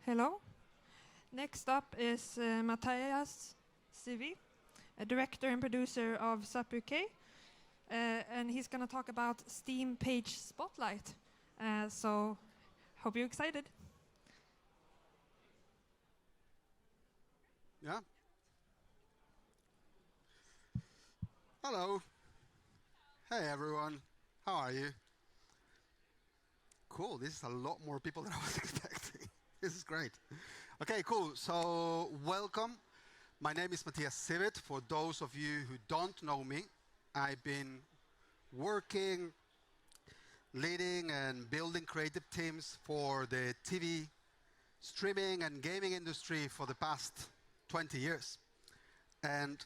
Hello. Next up is Matias Civit, a director and producer of Sapucay, and he's going to talk about Steam Page Spotlight. So, hope you're excited. Yeah. Hello. Hey everyone. How are you? Cool. This is a lot more people than I was expecting. This is great. Okay, cool. So welcome. My name is Matias Civit. For those of you who don't know me, I've been working, leading and building creative teams for the TV, streaming and gaming industry for the past 20 years. And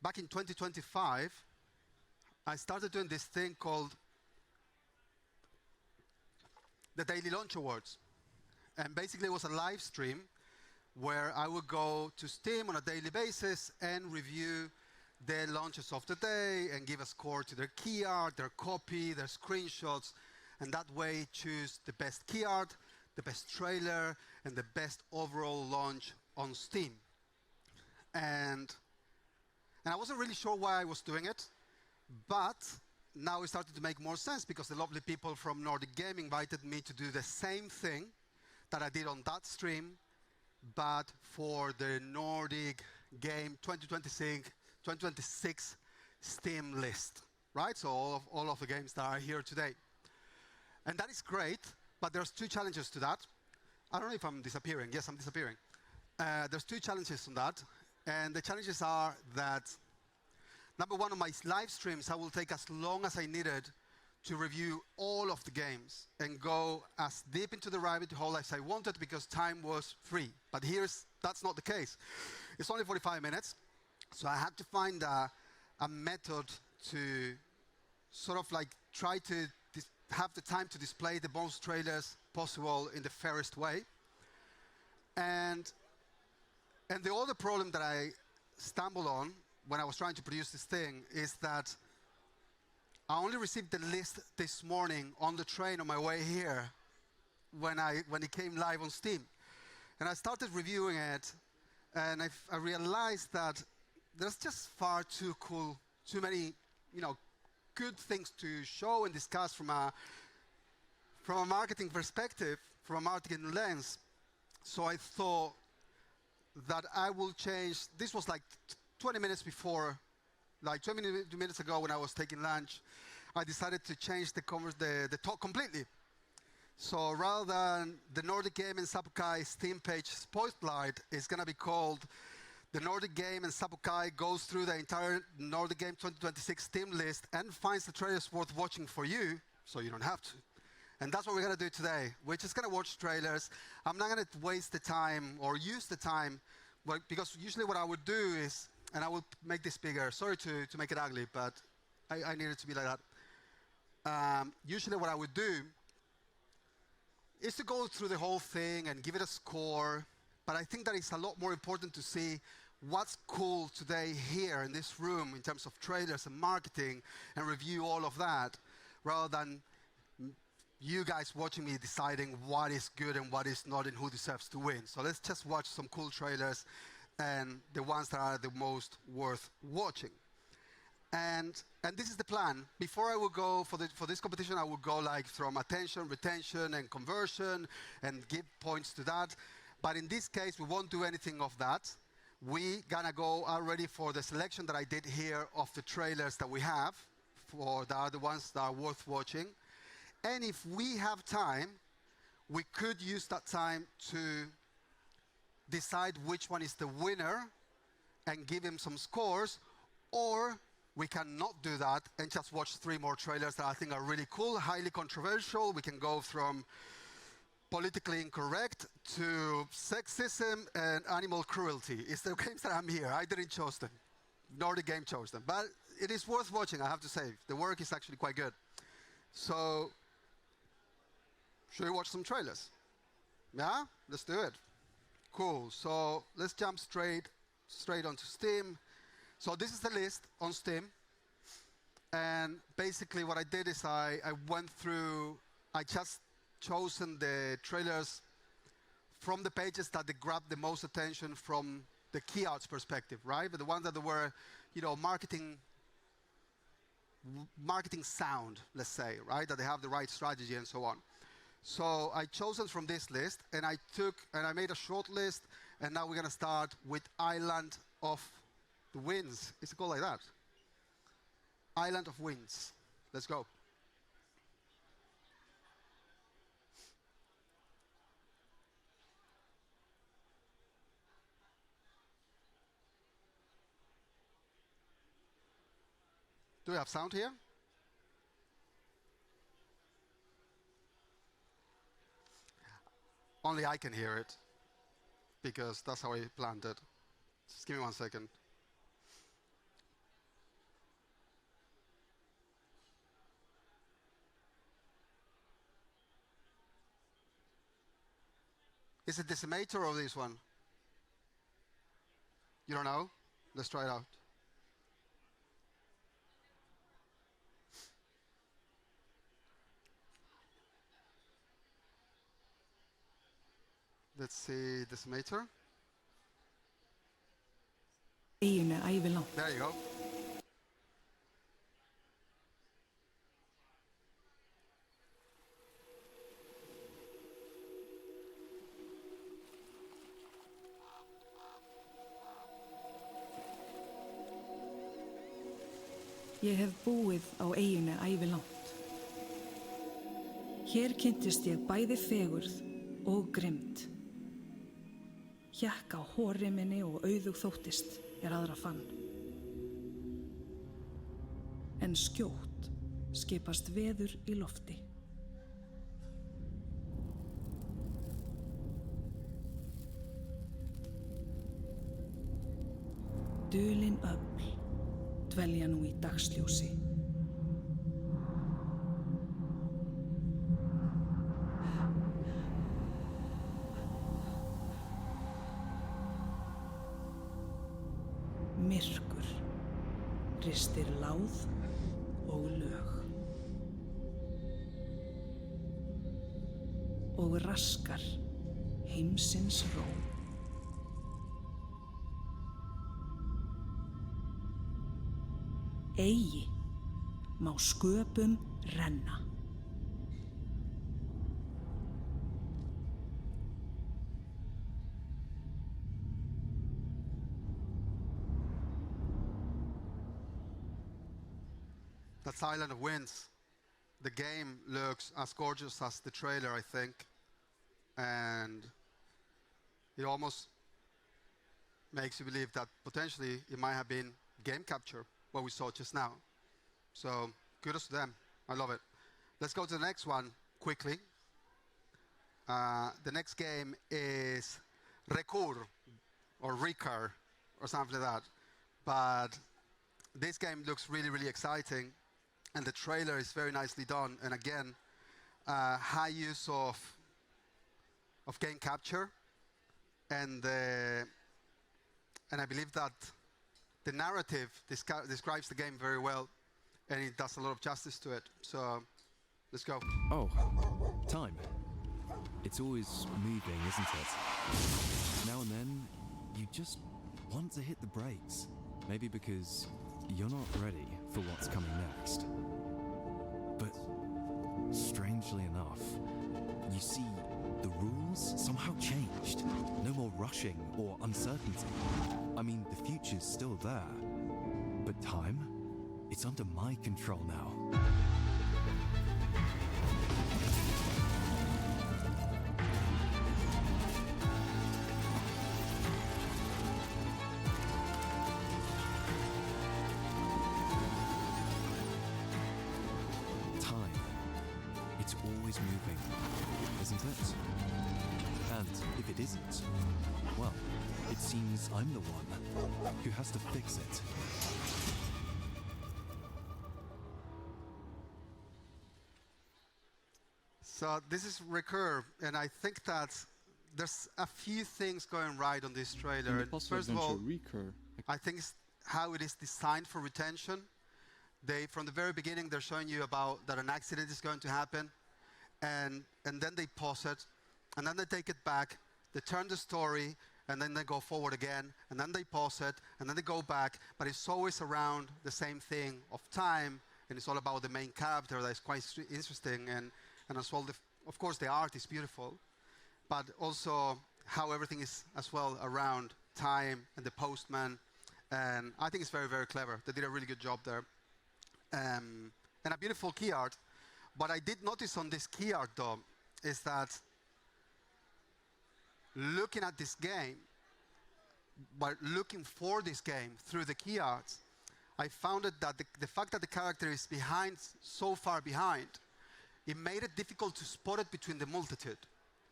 back in 2025, I started doing this thing called the Daily Launch Awards. And basically it was a live stream where I would go to Steam on a daily basis and review the launches of the day and give a score to their key art, their copy, their screenshots, and that way choose the best key art, the best trailer, and the best overall launch on Steam. And I wasn't really sure why I was doing it, but now it started to make more sense because the lovely people from Nordic Game invited me to do the same thing that I did on that stream, but for the Nordic Game 2026 Steam list, right? So all of the games that are here today. And that is great, but there's two challenges to that. I don't know if I'm disappearing. Yes, I'm disappearing. There's two challenges on that. And the challenges are that, number one, on my live streams, I will take as long as I needed to review all of the games and go as deep into the rabbit hole as I wanted because time was free. But that's not the case. It's only 45 minutes. So I had to find a method to sort of like try to have the time to display the most trailers possible in the fairest way. And the other problem that I stumbled on when I was trying to produce this thing is that I only received the list this morning on the train on my way here when it came live on Steam. And I started reviewing it, and I realized that there's just far too many, good things to show and discuss from a marketing perspective, from a marketing lens. So I thought that I will change. This was like 20 minutes before, like 20 minutes ago when I was taking lunch, I decided to change the talk completely. So rather than the Nordic Game and Sapucay Steam Page Spotlight, it's going to be called the Nordic Game and Sapucay goes through the entire Nordic Game 2026 Steam list and finds the trailers worth watching for you, so you don't have to. And that's what we're going to do today. We're just going to watch trailers. I'm not going to waste the time or use the time, because usually what I would do is, and I will make this bigger. Sorry to make it ugly, but I need it to be like that. Usually what I would do is to go through the whole thing and give it a score. But I think that it's a lot more important to see what's cool today here in this room in terms of trailers and marketing and review all of that, rather than you guys watching me deciding what is good and what is not and who deserves to win. So let's just watch some cool trailers and the ones that are the most worth watching. And this is the plan. Before I would go for this competition, I would go like from attention, retention, and conversion, and give points to that. But in this case, we won't do anything of that. We gonna go already for the selection that I did here of the trailers that we have, that are the ones that are worth watching. And if we have time, we could use that time to decide which one is the winner and give him some scores, or we cannot do that and just watch 3 more trailers that I think are really cool, highly controversial. We can go from politically incorrect to sexism and animal cruelty. It's the games that I'm here. I didn't choose them. Nordic Game chose them. But it is worth watching, I have to say. The work is actually quite good. So, should we watch some trailers? Yeah? Let's do it. Cool. So let's jump straight onto Steam. So this is the list on Steam. And basically what I did is I went through, I just chosen the trailers from the pages that they grabbed the most attention from the key arts perspective, right? But the ones that were, you know, marketing sound, let's say, right? That they have the right strategy and so on. So I chose them from this list, and I made a short list, and now we're going to start with Island of the Winds. Is it called like that? Island of Winds. Let's go. Do we have sound here? Only I can hear it, because that's how I planned it. Just give me 1 second. Is it Decimator or this one? You don't know? Let's try it out. Let's see Decimator. There you go. Ég hef búið á eyjunni ævilangt. Hér kynntist ég bæði fegurð og grimmd. Hékk á hóriminni og auðug þóttist aðra fann. En skjótt skipast veður í lofti. Dulin öfl dvelja nú í dagsljósi. Myrkur ristir láð og lög og raskar heimsins ró. Eigi má sköpum renna. That's Island of Winds. The game looks as gorgeous as the trailer, I think. And it almost makes you believe that potentially it might have been game capture, what we saw just now. So kudos to them. I love it. Let's go to the next one quickly. The next game is Recur, or Recur, or something like that. But this game looks really, really exciting. And the trailer is very nicely done. And again, high use of game capture. And I believe that the narrative describes the game very well, and it does a lot of justice to it. So, let's go. Oh, time. It's always moving, isn't it? Now and then, you just want to hit the brakes. Maybe because you're not ready for what's coming next. But, strangely enough, you see, the rules somehow changed. No more rushing or uncertainty. I mean, the future's still there. But time? It's under my control now. Time. It's always moving, isn't it? And if it isn't, well, it seems I'm the one who has to fix it. So this is Recur, and I think that there's a few things going right on this trailer. And first of all, I think it's how it is designed for retention. From the very beginning, they're showing you about that an accident is going to happen, and then they pause it, and then they take it back. they turn the story, and then they go forward again, and then they pause it, and then they go back, but it's always around the same thing of time, and it's all about the main character that is quite interesting, and as well, of course, the art is beautiful, but also how everything is as well around time and the postman, and I think it's very, very clever. They did a really good job there. And a beautiful key art. What I did notice on this key art, though, is that looking at this game, but looking for this game through the key arts, I found it that the fact that the character is behind, so far behind, it made it difficult to spot it between the multitude,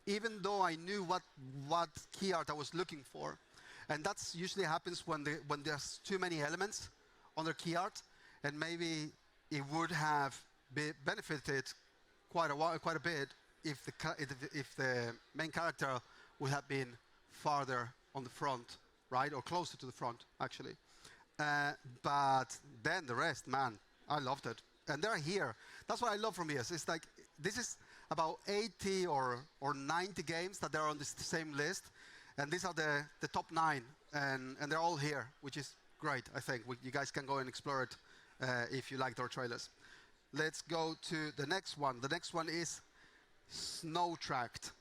even though I knew what key art I was looking for. And that's usually happens when there's too many elements on their key art, and maybe it would have benefited quite a bit if the main character would have been farther on the front, right, or closer to the front, actually. But then the rest, man, I loved it. And they're here. That's what I love from ES. It's like, this is about 80 or 90 games that are on this same list. And these are the top 9. And they're all here, which is great, I think. You guys can go and explore it if you liked our trailers. Let's go to the next one. The next one is Snow Tracked.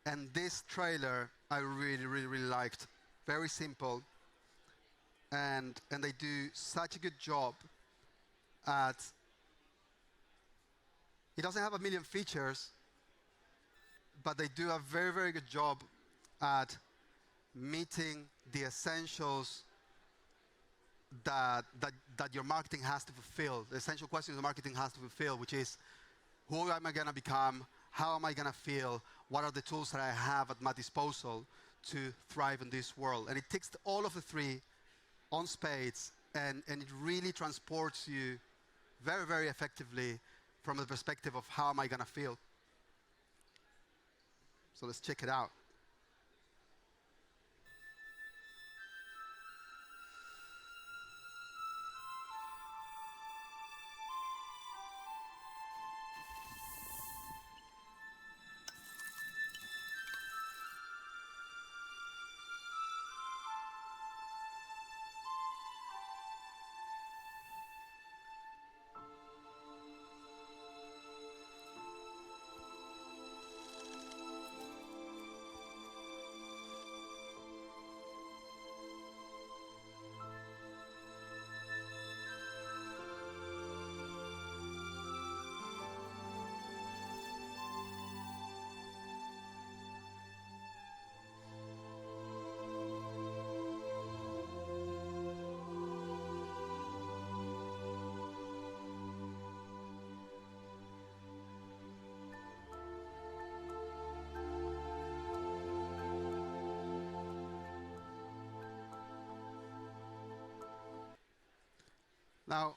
And this trailer I really, really, really liked. Very simple. And they do such a good job at... It doesn't have a million features, but they do a very, very good job at meeting the essentials that your marketing has to fulfill, the essential questions the marketing has to fulfill, which is, who am I going to become? How am I going to feel? What are the tools that I have at my disposal to thrive in this world? And it ticks all of the 3 on spades, and it really transports you very, very effectively from the perspective of how am I going to feel. So let's check it out. Now,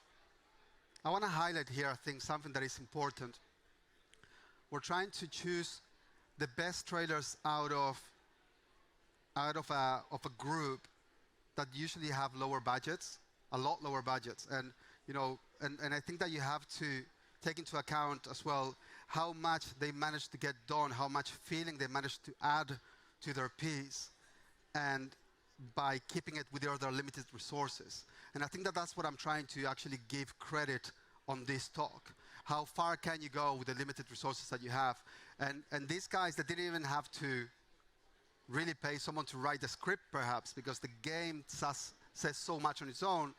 I want to highlight here, I think, something that is important. We're trying to choose the best trailers out of a group that usually have lower budgets, a lot lower budgets, and I think that you have to take into account as well how much they managed to get done, how much feeling they managed to add to their piece, and by keeping it within their limited resources. And I think that that's what I'm trying to actually give credit on this talk. How far can you go with the limited resources that you have? And these guys, they didn't even have to really pay someone to write the script, perhaps, because the game says so much on its own,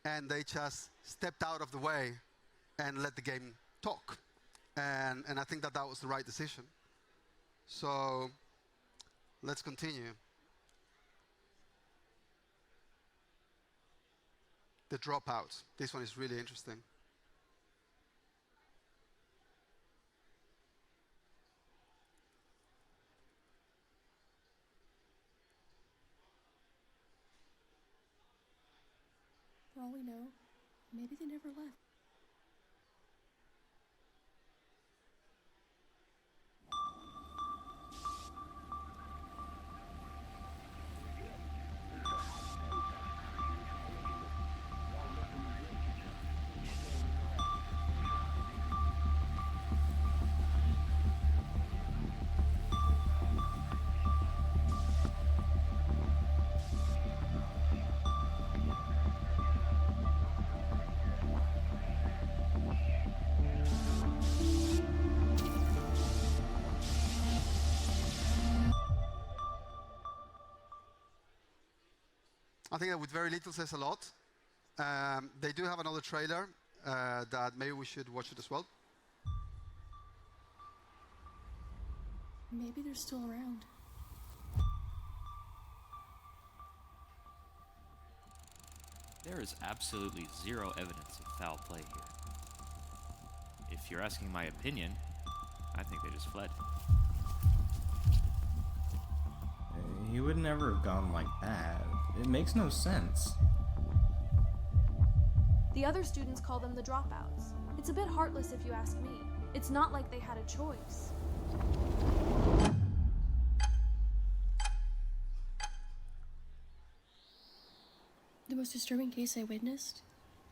and they just stepped out of the way and let the game talk. And I think that that was the right decision. So let's continue. The Dropouts. This one is really interesting. For all we know, maybe they never left. I think that with very little says a lot. They do have another trailer that maybe we should watch it as well. Maybe they're still around. There is absolutely zero evidence of foul play here. If you're asking my opinion, I think they just fled. He would never have gone like that. It makes no sense. The other students call them the dropouts. It's a bit heartless if you ask me. It's not like they had a choice. The most disturbing case I witnessed?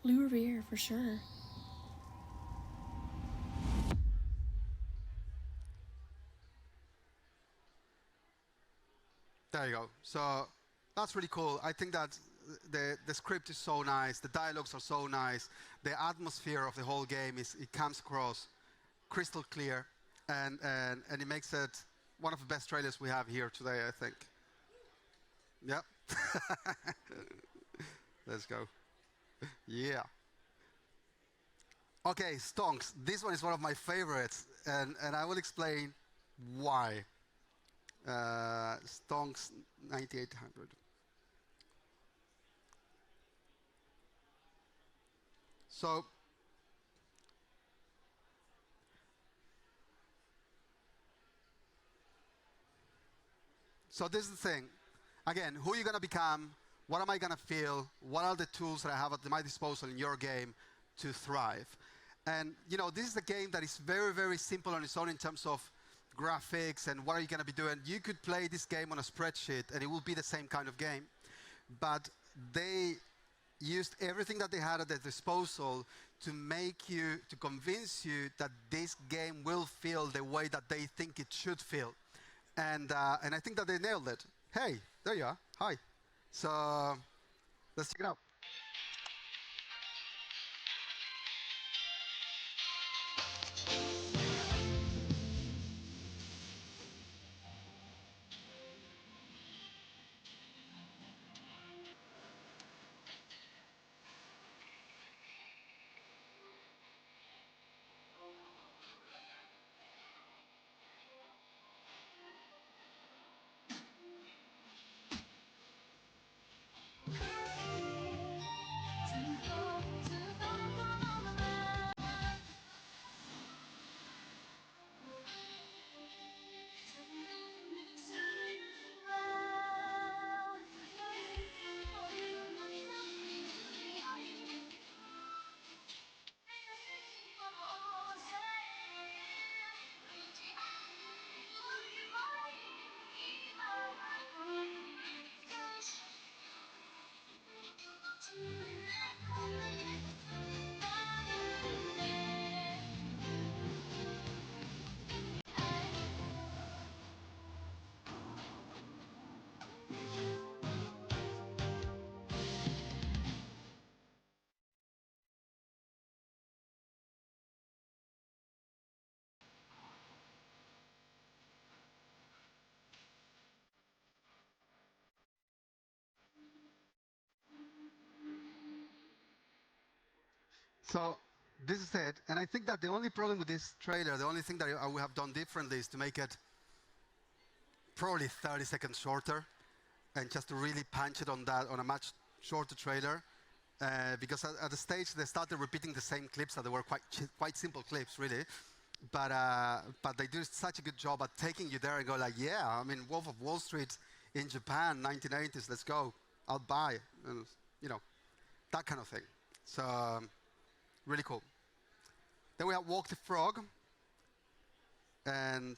Lou Revere, for sure. There you go. So that's really cool. I think that the script is so nice, the dialogues are so nice, the atmosphere of the whole game it comes across crystal clear, and it makes it one of the best trailers we have here today, I think. Yep. Let's go. Yeah. Okay, Stonks. This one is one of my favorites, and I will explain why. Stonks 9800. So this is the thing. Again, who are you going to become? What am I going to feel? What are the tools that I have at my disposal in your game to thrive? And, you know, this is a game that is very, very simple on its own in terms of graphics and what are you going to be doing. You could play this game on a spreadsheet and it will be the same kind of game. But they used everything that they had at their disposal to make you, to convince you that this game will feel the way that they think it should feel. And I think that they nailed it. Hey, there you are. Hi. So let's check it out. So this is it, and I think that the only problem with this trailer, the only thing that I would have done differently is to make it probably 30 seconds shorter, and just to really punch it on that on a much shorter trailer, because at the stage they started repeating the same clips that they were quite simple clips really, but they do such a good job at taking you there and go like, yeah, I mean, Wolf of Wall Street in Japan, 1980s, let's go, I'll buy, and, you know, that kind of thing. So. Really cool. Then we have Walk the Frog. And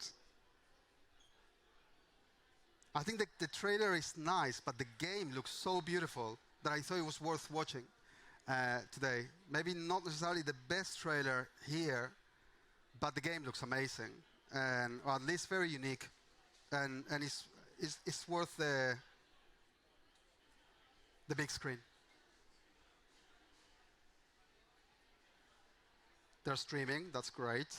I think the trailer is nice, but the game looks so beautiful that I thought it was worth watching today. Maybe not necessarily the best trailer here, but the game looks amazing. And or at least very unique. And it's worth the big screen. They're streaming, that's great.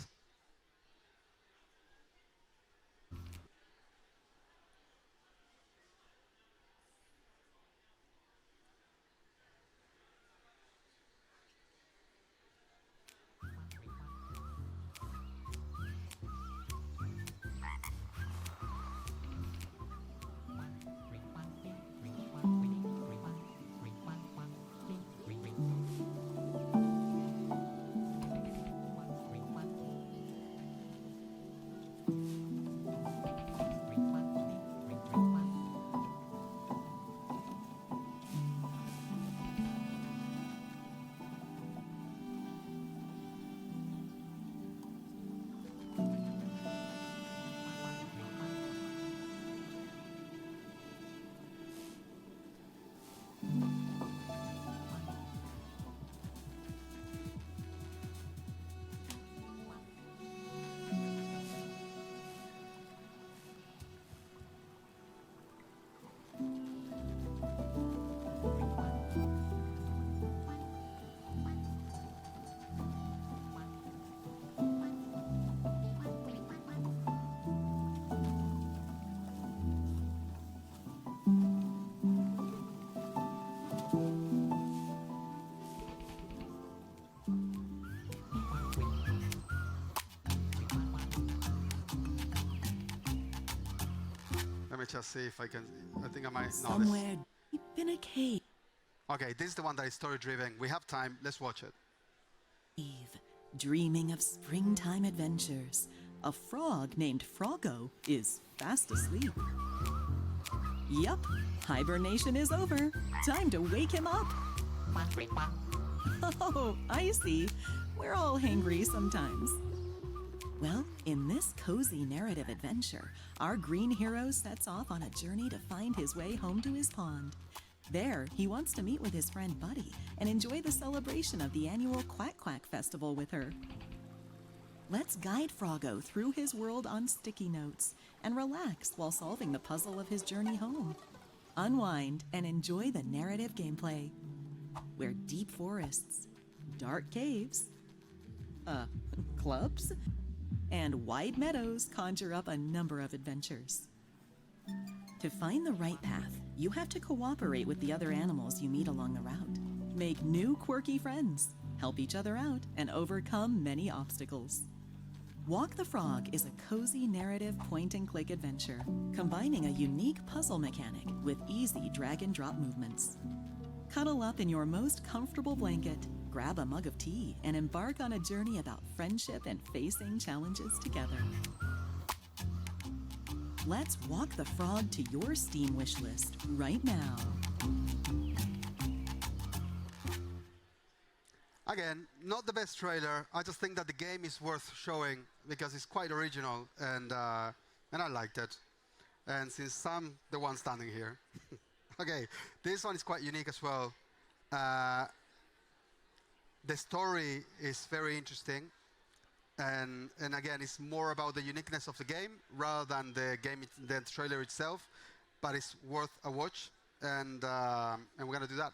me just see if I can. I think I might. No, Somewhere deep in a cave, okay, this is the one that is story-driven. We have time. Let's watch it. dreaming of springtime adventures, a frog named Froggo is fast asleep. Yup, hibernation is over. Time to wake him up. Oh, I see. We're all hangry sometimes. Well, in this cozy narrative adventure, our green hero sets off on a journey to find his way home to his pond. There, he wants to meet with his friend Buddy and enjoy the celebration of the annual Quack Quack Festival with her. Let's guide Froggo through his world on sticky notes and relax while solving the puzzle of his journey home. Unwind and enjoy the narrative gameplay, where deep forests, dark caves, clubs, and wide meadows conjure up a number of adventures. To find the right path, you have to cooperate with the other animals you meet along the route. Make new quirky friends, help each other out, and overcome many obstacles. Walk the Frog is a cozy narrative point-and-click adventure, combining a unique puzzle mechanic with easy drag-and-drop movements. Cuddle up in your most comfortable blanket, grab a mug of tea, and embark on a journey about friendship and facing challenges together. Let's walk the frog to your Steam wishlist right now. Again, not the best trailer. I just think that the game is worth showing because it's quite original and I liked it. And since I'm the one standing here, okay, this one is quite unique as well. The story is very interesting, and again, it's more about the uniqueness of the game rather than the trailer itself. But it's worth a watch, and we're gonna do that.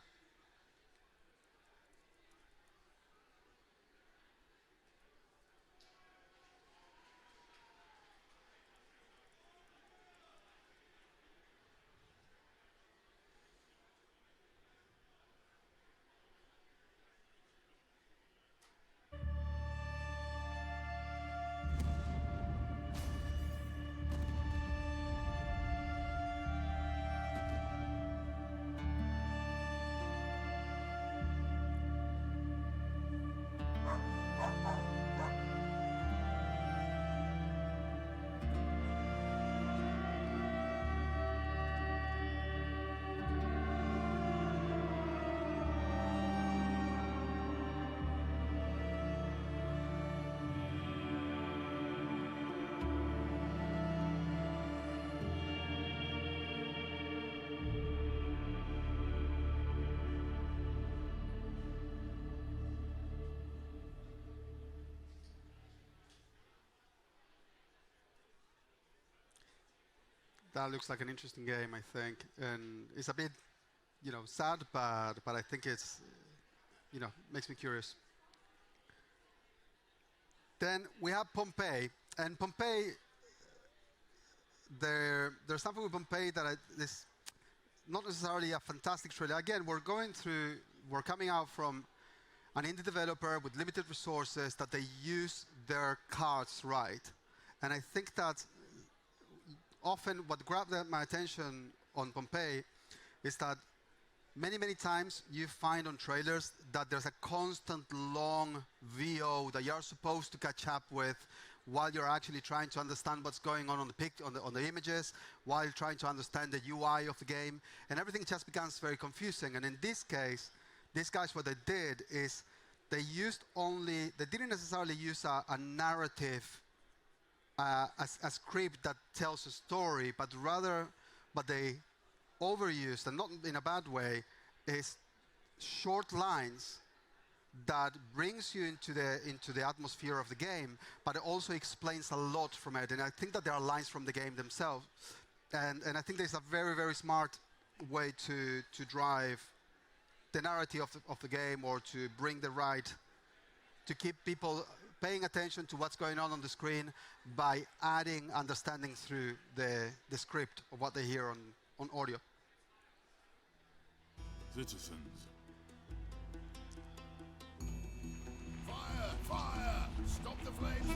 That looks like an interesting game, I think, and it's a bit, sad, but I think it's, makes me curious. Then we have Pompeii, and Pompeii, there's something with Pompeii that is not necessarily a fantastic trailer. Again, we're coming out from an indie developer with limited resources that they use their cards right, and I think that often what grabbed my attention on Pompeii is that many times you find on trailers that there's a constant long VO that you're supposed to catch up with while you're actually trying to understand what's going on the images, while you're trying to understand the UI of the game, and everything just becomes very confusing. And in this case, these guys, what they did is they didn't necessarily use a narrative, a script that tells a story, but they overused, and not in a bad way, is short lines that brings you into the atmosphere of the game, but it also explains a lot from it. And I think that there are lines from the game themselves, and I think there's a very smart way to drive the narrative of the game, or to bring to keep people paying attention to what's going on the screen by adding understanding through the script of what they hear on audio. Citizens. Fire! Fire! Stop the flames!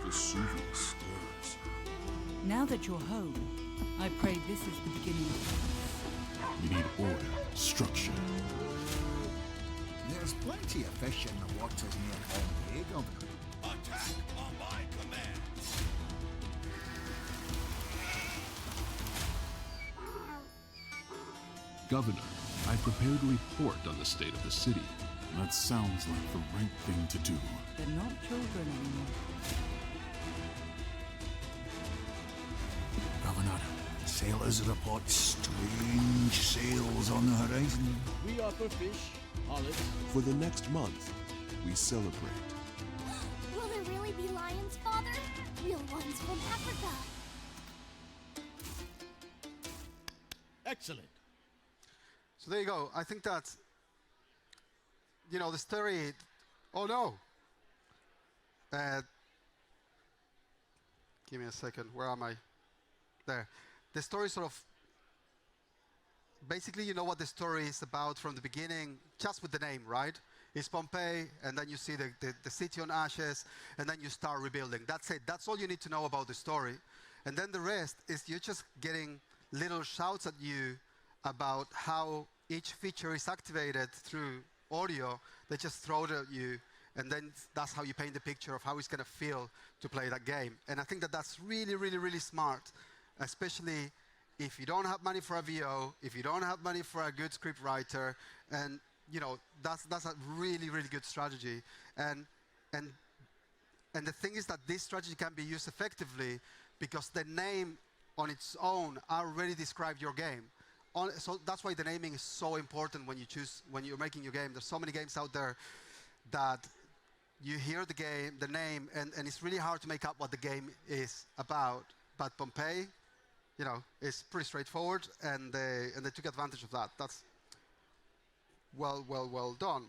Vesuvius stirs. Now that you're home, I pray this is the beginning. We need order, structure. There's plenty of fish in the waters near Pompeii, Governor. Attack on my command! Governor, I prepared a report on the state of the city. That sounds like the right thing to do. They're not children anymore. Governor, sailors report strange sails on the horizon. We offer fish, olives. For the next month, we celebrate. Will there really be lions, Father? Real ones from Africa. Excellent. So there you go. I think that, you know, the story. Oh no. Give me a second. Where am I? There. The story sort of. Basically, you know what the story is about from the beginning, just with the name, right? It's Pompeii, and then you see the city on ashes, and then you start rebuilding. That's it. That's all you need to know about the story. And then the rest is you're just getting little shouts at you about how each feature is activated through audio. They just throw it at you, and then that's how you paint the picture of how it's going to feel to play that game. And I think that that's really, really, really smart, especially if you don't have money for a VO, if you don't have money for a good script writer, and you know that's a really, really good strategy. And the thing is that this strategy can be used effectively because the name on its own already describes your game. So that's why the naming is so important when you're making your game. There's so many games out there that you hear the name, and it's really hard to make up what the game is about. But Pompeii, you know, is pretty straightforward, and they took advantage of that. That's well done.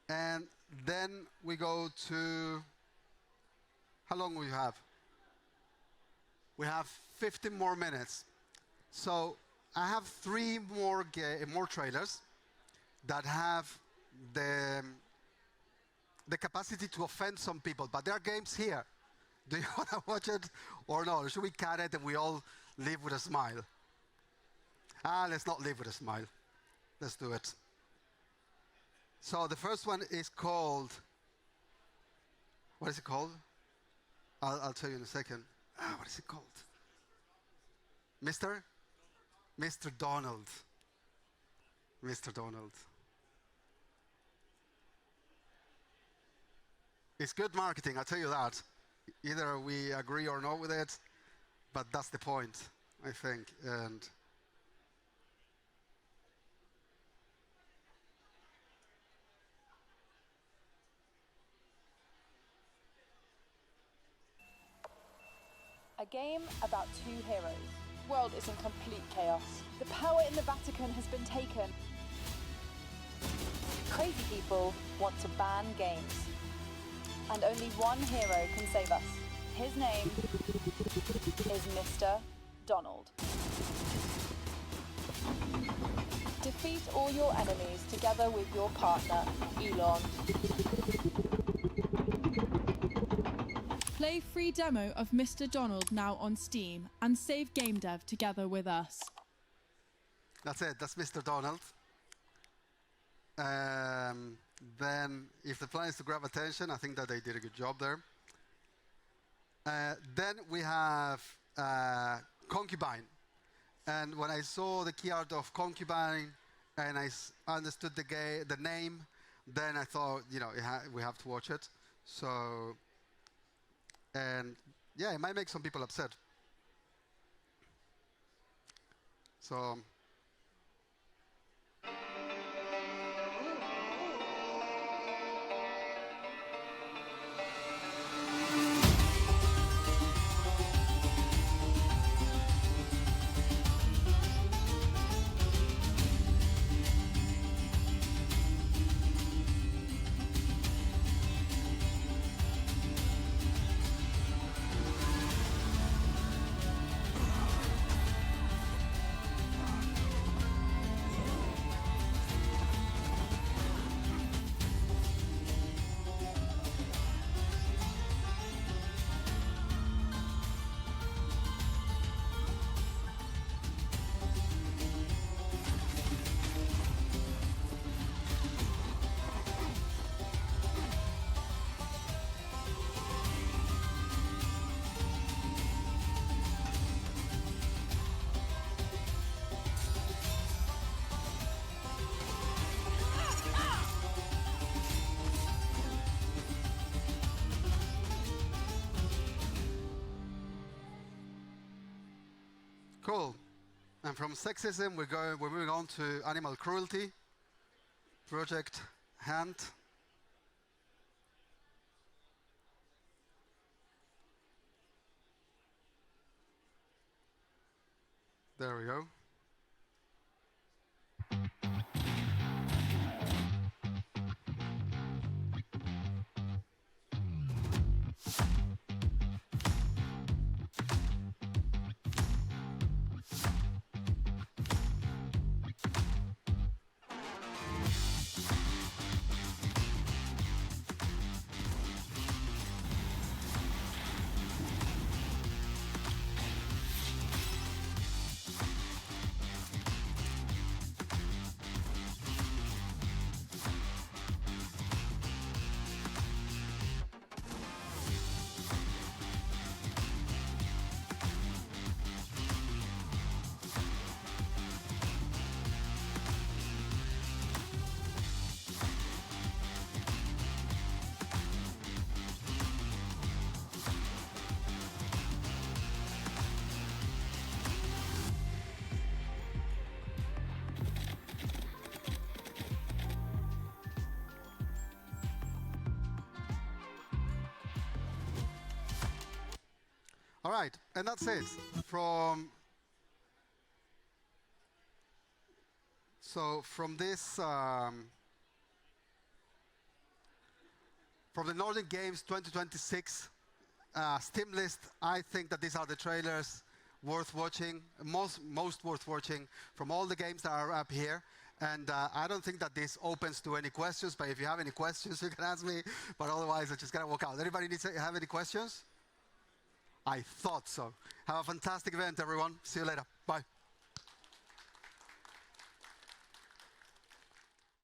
And then we go to, how long we have? We have 15 more minutes. So I have 3 more trailers that have the capacity to offend some people, but there are games here. Do you want to watch it or no? Or should we cut it and we all live with a smile? Let's not live with a smile. Let's do it. So the first one is called, what is it called? I'll tell you in a second. What is it called? Mr. Donald. Mr. Donald. It's good marketing, I'll tell you that. Either we agree or not with it, but that's the point, I think. And a game about 2 heroes. World is in complete chaos. The power in the Vatican has been taken. Crazy people want to ban games. And only one hero can save us. His name is Mr. Donald. Defeat all your enemies together with your partner, Elon. Play free demo of Mr. Donald now on Steam and save game dev together with us. That's it, that's Mr. Donald. Then, if the plan is to grab attention, I think that they did a good job there. Then we have Concubine. And when I saw the key art of Concubine and I understood the name, then I thought, you know, we have to watch it. So, and yeah, it might make some people upset. So. Cool. And from sexism, we're moving on to animal cruelty. Project Hand. There we go. All right, and that's it from this from the Nordic Games 2026 Steam list. I think that these are the trailers worth watching, most worth watching from all the games that are up here. And I don't think that this opens to any questions, but if you have any questions, you can ask me. But otherwise, I'm just gonna walk out. Anybody have any questions? I thought so. Have a fantastic event, everyone. See you later. Bye.